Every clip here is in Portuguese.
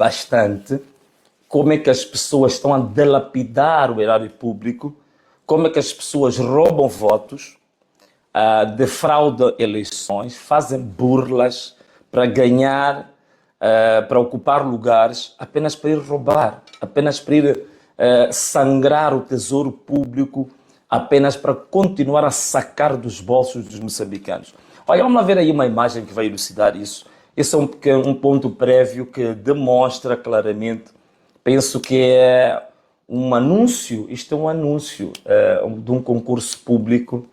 bastante como é que as pessoas estão a dilapidar o erário público, como é que as pessoas roubam votos, defraudam eleições, fazem burlas para ganhar, para ocupar lugares, apenas para ir roubar, apenas para ir sangrar o tesouro público, apenas para continuar a sacar dos bolsos dos moçambicanos. Olha, vamos lá ver aí uma imagem que vai elucidar isso. Esse é um ponto prévio que demonstra claramente, penso que é um anúncio, isto é um anúncio de um concurso público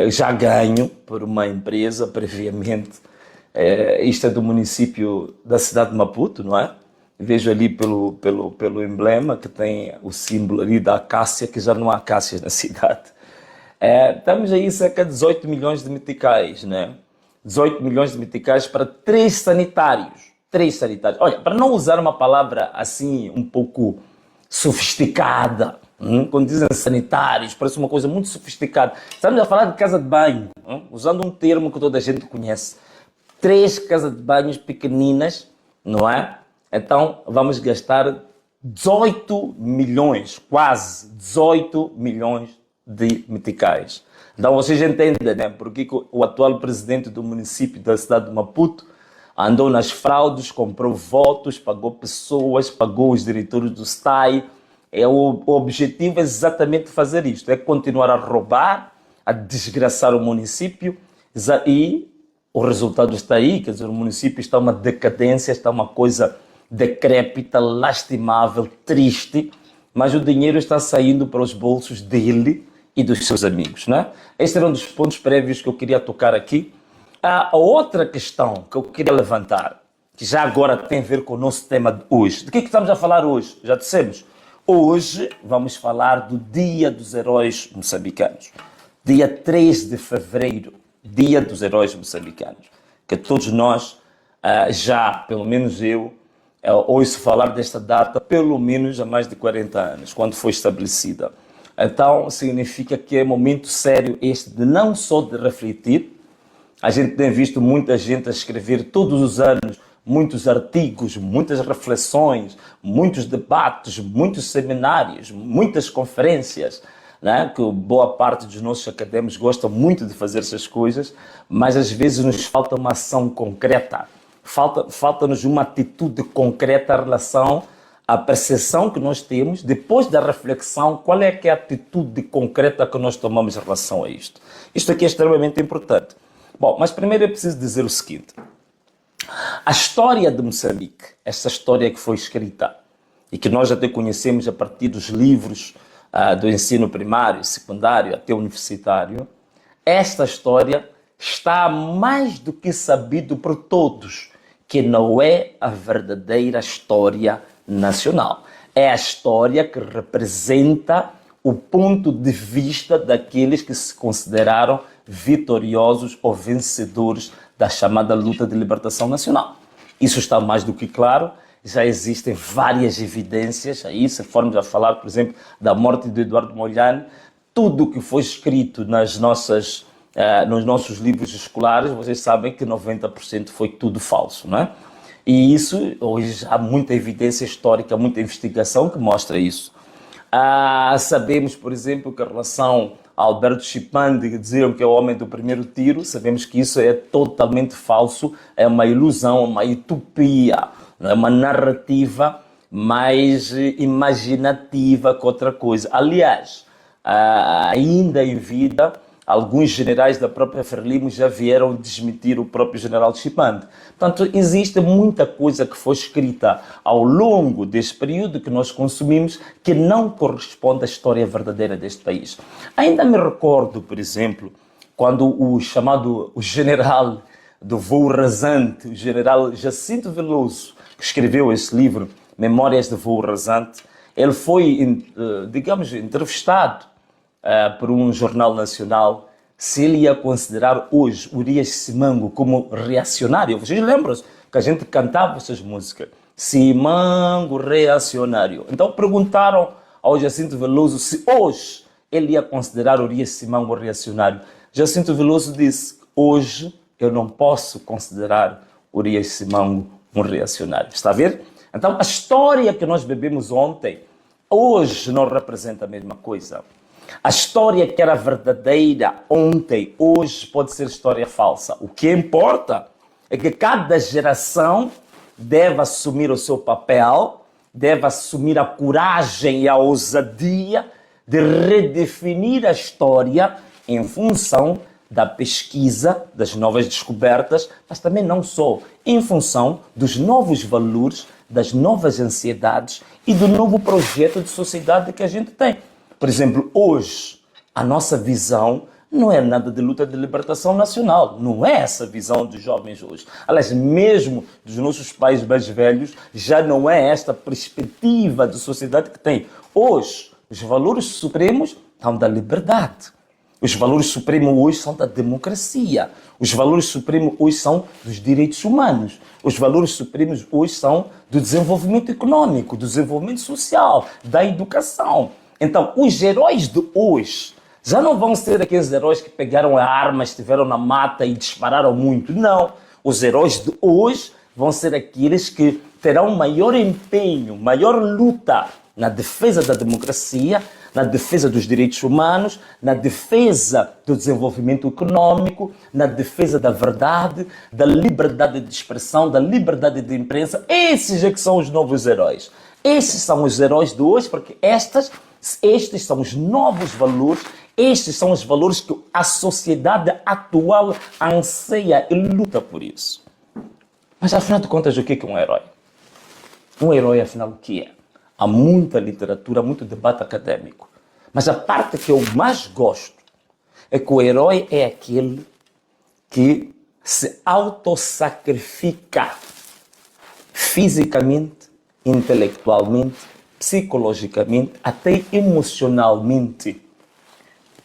já ganho por uma empresa previamente. Isto é do município da cidade de Maputo, não é? Vejo ali pelo emblema que tem o símbolo ali da acácia, que já não há acácias na cidade. Estamos aí cerca de 18 milhões de meticais, né? 18 milhões de meticais para 3 sanitários. 3 sanitários. Olha, para não usar uma palavra assim um pouco sofisticada, quando dizem sanitários, parece uma coisa muito sofisticada. Estamos a falar de casa de banho, usando um termo que toda a gente conhece. 3 casas de banhos pequeninas, não é? Então vamos gastar 18 milhões, quase 18 milhões de meticais. Então vocês entendem, né? Porque o atual presidente do município da cidade de Maputo andou nas fraudes, comprou votos, pagou pessoas, pagou os diretores do STAI. O objetivo é exatamente fazer isto, é continuar a roubar, a desgraçar o município e o resultado está aí, quer dizer, o município está uma decadência, está uma coisa decrépita, lastimável, triste, mas o dinheiro está saindo para os bolsos dele e dos seus amigos, né? Este era um dos pontos prévios que eu queria tocar aqui. A outra questão que eu queria levantar, que já agora tem a ver com o nosso tema de hoje. De que estamos a falar hoje? Já dissemos. Hoje vamos falar do Dia dos Heróis Moçambicanos. Dia 3 de fevereiro, Dia dos Heróis Moçambicanos. Que todos nós, já, pelo menos eu, ouço falar desta data pelo menos há mais de 40 anos, quando foi estabelecida. Então, significa que é momento sério este de não só de refletir. A gente tem visto muita gente a escrever todos os anos muitos artigos, muitas reflexões, muitos debates, muitos seminários, muitas conferências, né? Que boa parte dos nossos académicos gosta muito de fazer essas coisas, mas às vezes nos falta uma ação concreta, falta-nos uma atitude concreta em relação à percepção que nós temos, depois da reflexão, qual é que é a atitude concreta que nós tomamos em relação a isto. Isto aqui é extremamente importante. Bom, mas primeiro eu preciso dizer o seguinte. A história de Moçambique, essa história que foi escrita e que nós até conhecemos a partir dos livros do ensino primário, secundário até universitário, esta história está mais do que sabido por todos que não é a verdadeira história nacional. É a história que representa o ponto de vista daqueles que se consideraram vitoriosos ou vencedores da chamada luta de libertação nacional. Isso está mais do que claro, já existem várias evidências aí, se formos a falar, por exemplo, da morte de Eduardo Mondlane, tudo o que foi escrito nos nossos livros escolares, vocês sabem que 90% foi tudo falso, não é? E isso, hoje há muita evidência histórica, muita investigação que mostra isso. Sabemos, por exemplo, que a relação a Alberto Chipande, diziam que é o homem do primeiro tiro, sabemos que isso é totalmente falso, é uma ilusão, uma utopia, é uma narrativa mais imaginativa que outra coisa. Aliás, ainda em vida, alguns generais da própria Frelimo já vieram desmentir o próprio general Chipande. Portanto, existe muita coisa que foi escrita ao longo deste período que nós consumimos que não corresponde à história verdadeira deste país. Ainda me recordo, por exemplo, quando o general do voo rasante, o general Jacinto Veloso, que escreveu esse livro, Memórias de Voo Rasante, ele foi, digamos, entrevistado por um jornal nacional, se ele ia considerar hoje Urias Simango como reacionário. Vocês lembram-se que a gente cantava essas músicas? Simango reacionário. Então perguntaram ao Jacinto Veloso se hoje ele ia considerar Urias Simango reacionário. Jacinto Veloso disse: hoje eu não posso considerar Urias Simango um reacionário. Está a ver? Então, a história que nós bebemos ontem, hoje não representa a mesma coisa. A história que era verdadeira ontem, hoje pode ser história falsa. O que importa é que cada geração deve assumir o seu papel, deve assumir a coragem e a ousadia de redefinir a história em função da pesquisa, das novas descobertas, mas também não só, em função dos novos valores, das novas ansiedades e do novo projeto de sociedade que a gente tem. Por exemplo, hoje, a nossa visão não é nada de luta de libertação nacional. Não é essa a visão dos jovens hoje. Aliás, mesmo dos nossos pais mais velhos, já não é esta perspectiva de sociedade que tem. Hoje, os valores supremos são da liberdade. Os valores supremos hoje são da democracia. Os valores supremos hoje são dos direitos humanos. Os valores supremos hoje são do desenvolvimento econômico, do desenvolvimento social, da educação. Então, os heróis de hoje já não vão ser aqueles heróis que pegaram a arma, estiveram na mata e dispararam muito. Não. Os heróis de hoje vão ser aqueles que terão maior empenho, maior luta na defesa da democracia, na defesa dos direitos humanos, na defesa do desenvolvimento econômico, na defesa da verdade, da liberdade de expressão, da liberdade de imprensa. Esses é que são os novos heróis. Esses são os heróis de hoje, porque estes são os novos valores, estes são os valores que a sociedade atual anseia e luta por isso. Mas, afinal de contas, o que é um herói? Um herói, afinal, o que é? Há muita literatura, muito debate acadêmico. Mas a parte que eu mais gosto é que o herói é aquele que se autossacrifica fisicamente, intelectualmente, psicologicamente, até emocionalmente,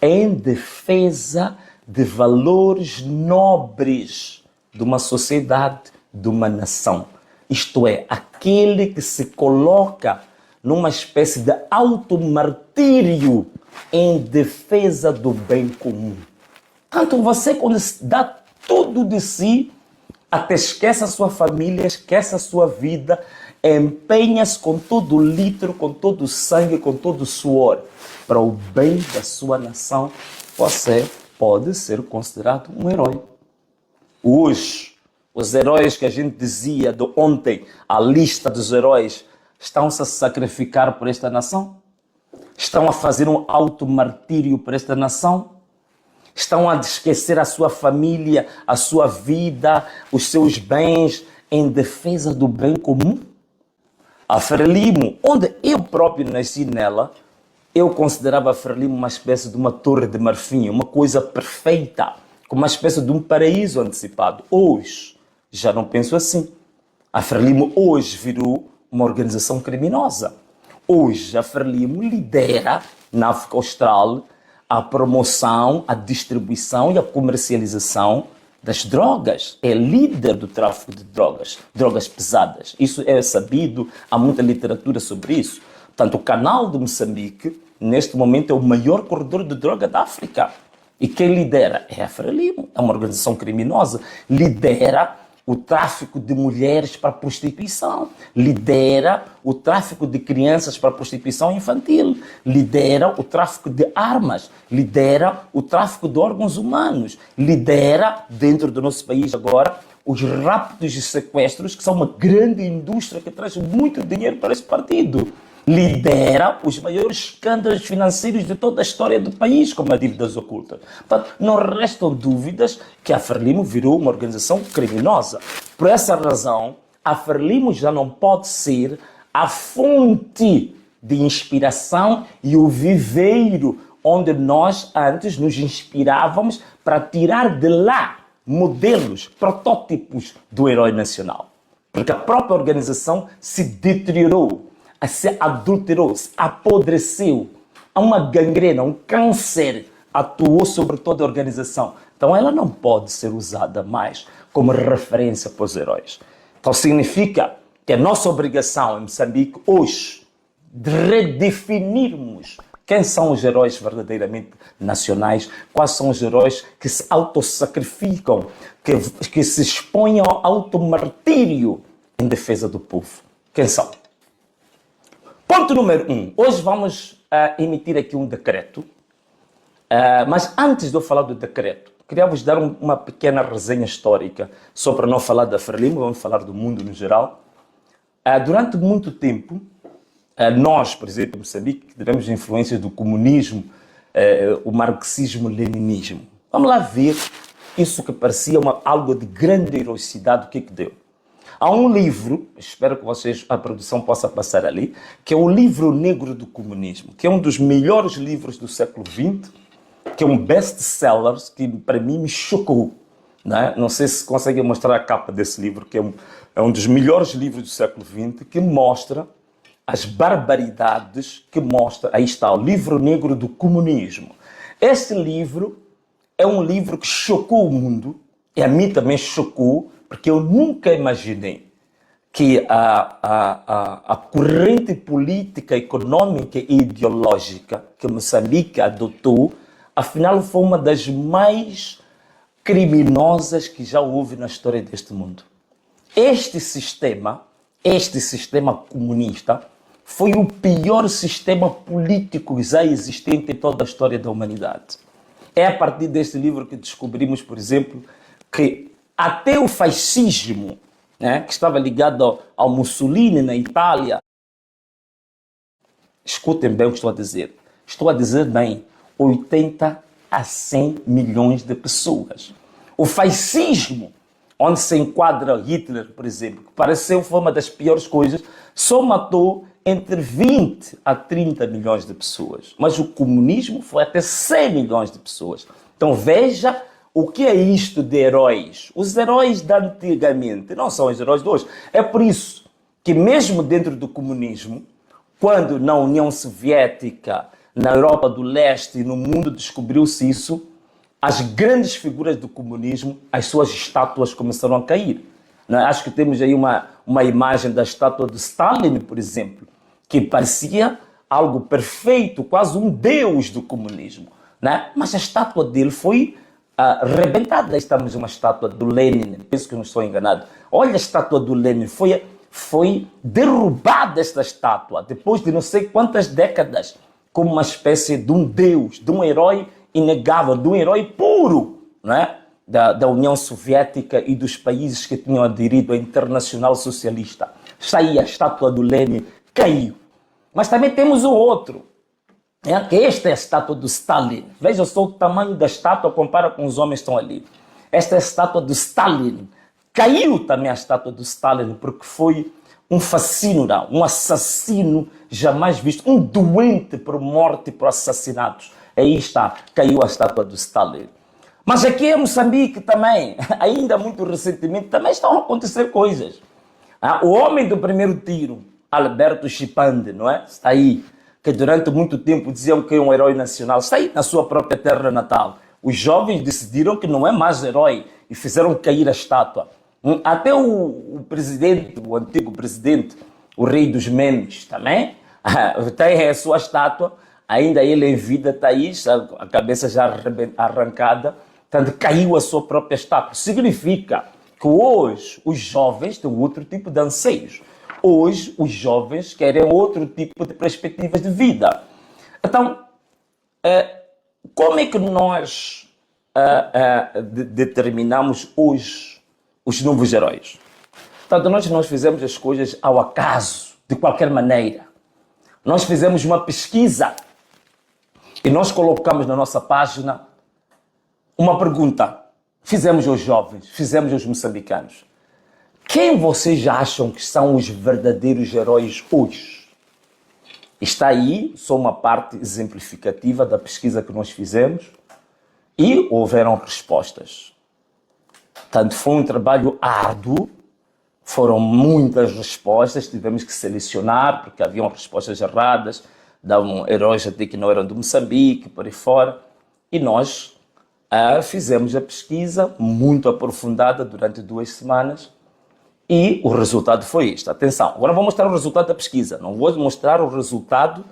em defesa de valores nobres de uma sociedade, de uma nação. Isto é, aquele que se coloca numa espécie de automartírio em defesa do bem comum. Tanto você, quando dá tudo de si, até esquece a sua família, esquece a sua vida, empenha-se com todo o litro, com todo o sangue, com todo o suor, para o bem da sua nação, você pode ser considerado um herói. Hoje, os heróis que a gente dizia de ontem, a lista dos heróis, estão-se a sacrificar por esta nação? Estão a fazer um automartírio por esta nação? Estão a esquecer a sua família, a sua vida, os seus bens em defesa do bem comum? A Frelimo, onde eu próprio nasci nela, eu considerava a Frelimo uma espécie de uma torre de marfim, uma coisa perfeita, como uma espécie de um paraíso antecipado. Hoje, já não penso assim. A Frelimo hoje virou uma organização criminosa. Hoje, a Frelimo lidera na África Austral a promoção, a distribuição e a comercialização das drogas. É líder do tráfico de drogas, drogas pesadas. Isso é sabido, há muita literatura sobre isso. Portanto, o canal de Moçambique, neste momento, é o maior corredor de droga da África. E quem lidera é a Frelimo, é uma organização criminosa. Lidera o tráfico de mulheres para prostituição, lidera o tráfico de crianças para prostituição infantil, lidera o tráfico de armas, lidera o tráfico de órgãos humanos, lidera, dentro do nosso país agora, os raptos e sequestros, que são uma grande indústria que traz muito dinheiro para esse partido. Lidera os maiores escândalos financeiros de toda a história do país, como a dívidas ocultas. Portanto, não restam dúvidas que a Frelimo virou uma organização criminosa. Por essa razão, a Frelimo já não pode ser a fonte de inspiração e o viveiro onde nós antes nos inspirávamos para tirar de lá modelos, protótipos do herói nacional. Porque a própria organização se deteriorou, se adulterou, se apodreceu. Há uma gangrena, um câncer atuou sobre toda a organização. Então ela não pode ser usada mais como referência para os heróis. Então significa que a nossa obrigação em Moçambique hoje de redefinirmos quem são os heróis verdadeiramente nacionais, quais são os heróis que se autossacrificam, que se expõem ao automartírio em defesa do povo. quem são. Ponto número 1. Hoje vamos emitir aqui um decreto. Mas antes de eu falar do decreto, queria vos dar uma pequena resenha histórica, só para não falar da Frelimo, vamos falar do mundo no geral. Durante muito tempo, nós, por exemplo, em Moçambique, tivemos influências do comunismo, o marxismo-leninismo. Vamos lá ver isso que parecia algo de grande heroicidade, o que deu. Há um livro, espero que a produção possa passar ali, que é o Livro Negro do Comunismo, que é um dos melhores livros do século XX, que é um best-seller que para mim me chocou. Não sei se conseguem mostrar a capa desse livro, que é um dos melhores livros do século XX, que mostra as barbaridades que mostra. Aí está, o Livro Negro do Comunismo. Este livro é um livro que chocou o mundo, e a mim também chocou, porque eu nunca imaginei que a corrente política, econômica e ideológica que Moçambique adotou, afinal foi uma das mais criminosas que já houve na história deste mundo. Este sistema comunista foi o pior sistema político já existente em toda a história da humanidade. É a partir deste livro que descobrimos, por exemplo, que até o fascismo, que estava ligado ao Mussolini na Itália, escutem bem o que estou a dizer. Estou a dizer bem, 80 a 100 milhões de pessoas. O fascismo, onde se enquadra Hitler, por exemplo, que pareceu foi uma das piores coisas, só matou entre 20 a 30 milhões de pessoas. Mas o comunismo foi até 100 milhões de pessoas. Então veja o que é isto de heróis. Os heróis de antigamente não são os heróis de hoje. É por isso que mesmo dentro do comunismo, quando na União Soviética, na Europa do Leste e no mundo descobriu-se isso, as grandes figuras do comunismo, as suas estátuas começaram a cair. Acho que temos aí uma imagem da estátua de Stalin, por exemplo, que parecia algo perfeito, quase um deus do comunismo. Mas a estátua dele foi arrebentada. Estamos uma estátua do Lenin, penso que não estou enganado. Olha a estátua do Lenin, foi derrubada esta estátua, depois de não sei quantas décadas, como uma espécie de um deus, de um herói inegável, de um herói puro, da União Soviética e dos países que tinham aderido à Internacional Socialista. Está aí a estátua do Lenin, caiu. Mas também temos o outro, que esta é a estátua do Stalin. Veja só o tamanho da estátua, compara com os homens que estão ali. Esta é a estátua do Stalin. Caiu também a estátua do Stalin, porque foi um fascínora, um assassino jamais visto, um doente por morte e por assassinatos. Aí está, caiu a estátua do Stalin. Mas aqui em Moçambique também, ainda muito recentemente, também estão a acontecer coisas. O homem do primeiro tiro, Alberto Chipande, não é? Está aí, que durante muito tempo diziam que é um herói nacional, está aí na sua própria terra natal. Os jovens decidiram que não é mais herói e fizeram cair a estátua. Até o presidente, o antigo presidente, o rei dos memes também, tem a sua estátua, ainda ele em vida está aí, a cabeça já arrancada, portanto caiu a sua própria estátua. Significa que hoje os jovens têm outro tipo de anseios. Hoje os jovens querem outro tipo de perspectivas de vida. Então, como é que nós determinamos hoje os novos heróis? Portanto, nós não fizemos as coisas ao acaso, de qualquer maneira. Nós fizemos uma pesquisa e nós colocamos na nossa página uma pergunta. Fizemos aos jovens, fizemos aos moçambicanos. Quem vocês acham que são os verdadeiros heróis hoje? Está aí só uma parte exemplificativa da pesquisa que nós fizemos e houveram respostas. Portanto, foi um trabalho árduo, foram muitas respostas, tivemos que selecionar, porque haviam respostas erradas, davam heróis até que não eram de Moçambique, por aí fora, e nós fizemos a pesquisa muito aprofundada durante 2 semanas e o resultado foi este. Atenção, agora vou mostrar o resultado da pesquisa, não vou mostrar o resultado